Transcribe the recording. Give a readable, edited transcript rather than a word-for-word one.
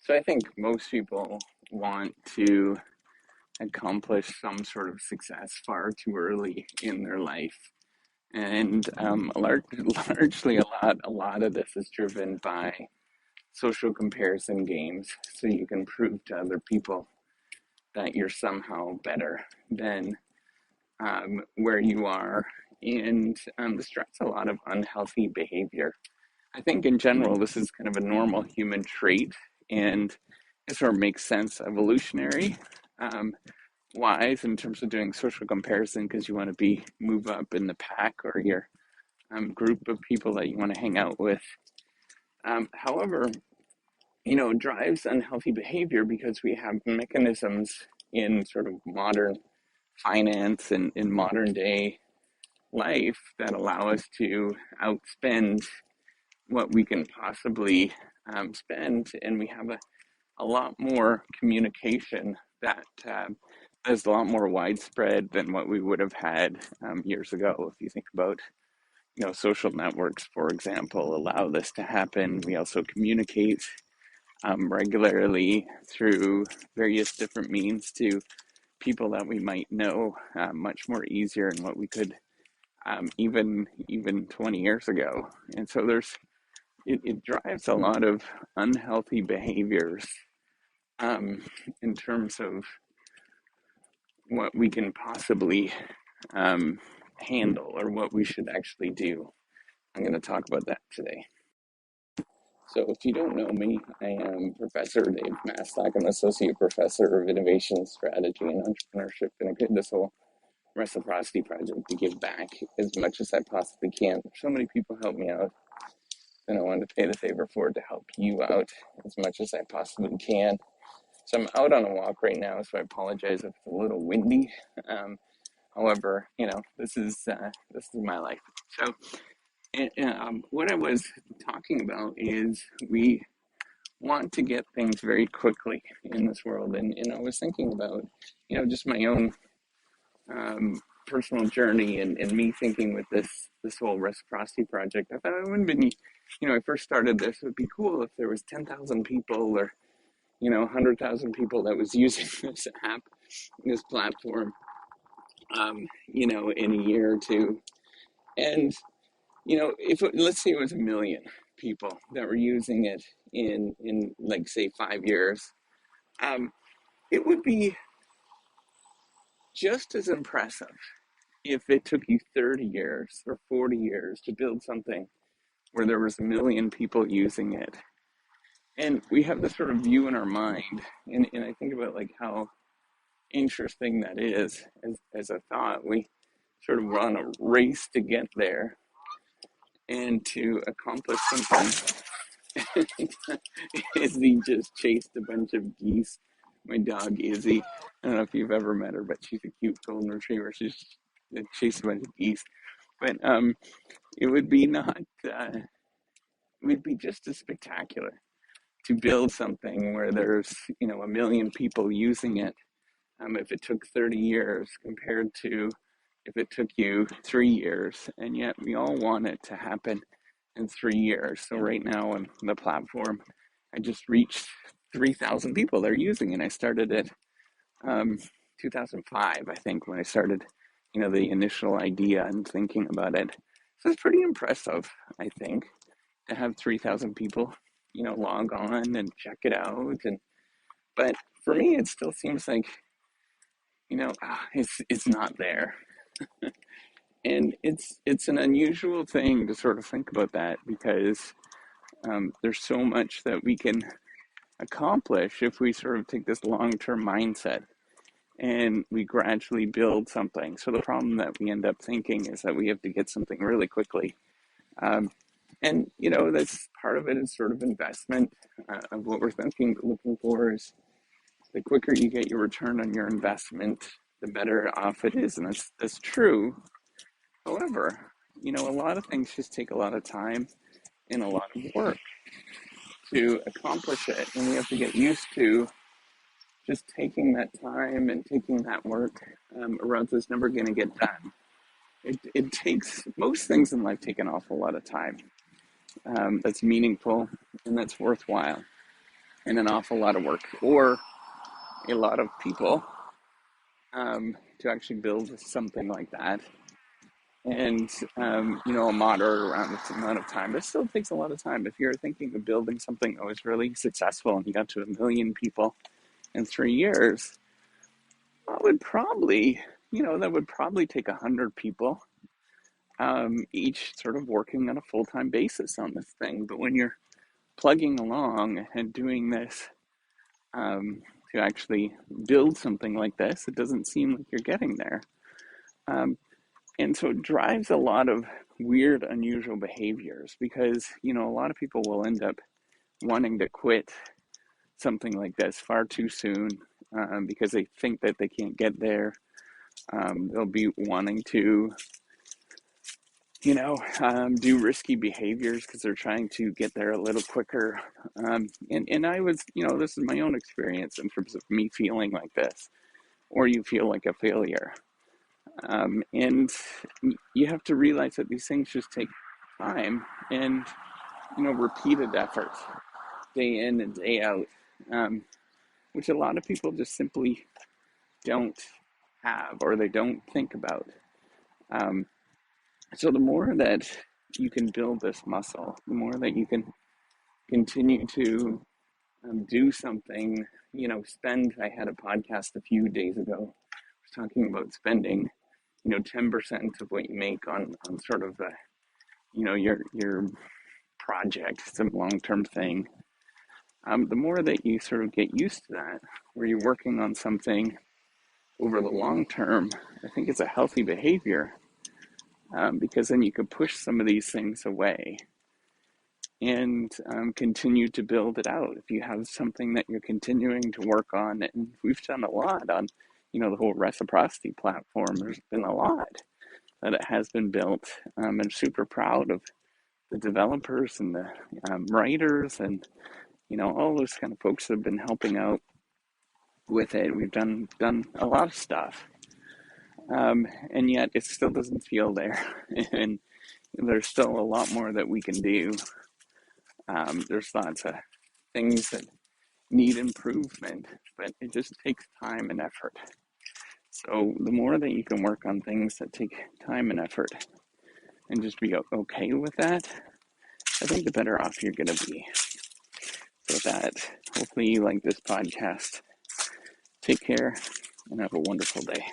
So I think most people want to accomplish some sort of success far too early in their life. And largely a lot of this is driven by social comparison games. So you can prove to other people that you're somehow better than where you are. And this drives a lot of unhealthy behavior. I think in general, this is kind of a normal human trait, and it sort of makes sense evolutionary um, wise in terms of doing social comparison because you want to be move up in the pack or your group of people that you want to hang out with. However, it drives unhealthy behavior because we have mechanisms in sort of modern finance and in modern day life that allow us to outspend what we can possibly spend, and we have a lot more communication that is a lot more widespread than what we would have had years ago. If you think about, social networks, for example, allow this to happen. We also communicate regularly through various different means to people that we might know much more easier than what we could even 20 years ago. And so it drives a lot of unhealthy behaviors um, in terms of what we can possibly um, handle or what we should actually do. I'm going to talk about that today. So, if you don't know me, I am Professor Dave Mastock. I'm Associate Professor of Innovation Strategy and Entrepreneurship, and I created this whole reciprocity project to give back as much as I possibly can. So many people help me out, and I wanted to pay the favor forward to help you out as much as I possibly can. So I'm out on a walk right now, so I apologize if it's a little windy. However, this is my life. So, what I was talking about is we want to get things very quickly in this world, and I was thinking about, just my own um, personal journey and me thinking with this whole reciprocity project. I thought it wouldn't be, I first started this. It would be cool if there was 10,000 people or 100,000 people that was using this app, this platform, in a year or two. And, if let's say it was a million people that were using it in like, say, 5 years, um, it would be just as impressive if it took you 30 years or 40 years to build something where there was a million people using it. And we have this sort of view in our mind, and I think about like how interesting that is as a thought. We sort of run a race to get there and to accomplish something. Izzy just chased a bunch of geese. My dog Izzy, I don't know if you've ever met her, but she's a cute golden retriever. She's chased a bunch of geese. But it would be not, it would be just as spectacular to build something where there's, a million people using it. If it took 30 years compared to if it took you 3 years, and yet we all want it to happen in 3 years. So right now on the platform, I just reached 3,000 people that are using it. I started it 2005, I think, when I started, the initial idea and thinking about it. So it's pretty impressive, I think, to have 3,000 people, log on and check it out. But for me, it still seems like, it's not there. And it's an unusual thing to sort of think about that because there's so much that we can accomplish if we sort of take this long-term mindset and we gradually build something. So the problem that we end up thinking is that we have to get something really quickly. Um, and that's part of it is sort of investment of what we're looking for is the quicker you get your return on your investment, the better off it is. And that's true. However, a lot of things just take a lot of time and a lot of work to accomplish it. And we have to get used to just taking that time and taking that work, or else it's never going to get done. It takes, most things in life take an awful lot of time that's meaningful and that's worthwhile. and an awful lot of work, or a lot of people, to actually build something like that. And a moderate amount of time. But it still takes a lot of time. If you're thinking of building something that was really successful and you got to 1 million people in 3 years, that would probably, take 100 people, each sort of working on a full-time basis on this thing. But when you're plugging along and doing this, to actually build something like this, it doesn't seem like you're getting there. And so it drives a lot of weird, unusual behaviors, because, a lot of people will end up wanting to quit something like this far too soon, because they think that they can't get there. They'll be wanting to, do risky behaviors because they're trying to get there a little quicker. And I was, this is my own experience in terms of me feeling like this, or you feel like a failure. And you have to realize that these things just take time and, repeated effort, day in and day out, which a lot of people just simply don't have, or they don't think about. So the more that you can build this muscle, the more that you can continue to do something, I had a podcast a few days ago talking about spending, 10% of what you make on sort of, your project, some long-term thing. The more that you sort of get used to that, where you're working on something over the long term, I think it's a healthy behavior, because then you could push some of these things away and continue to build it out. If you have something that you're continuing to work on, and we've done a lot on, the whole reciprocity platform, there's been a lot that it has been built. I'm super proud of the developers and the writers and, all those kind of folks that have been helping out with it. We've done a lot of stuff, and yet it still doesn't feel there. And there's still a lot more that we can do. There's lots of things that need improvement, but it just takes time and effort. So the more that you can work on things that take time and effort and just be okay with that, I think the better off you're going to be. So that, hopefully you like this podcast. Take care and have a wonderful day.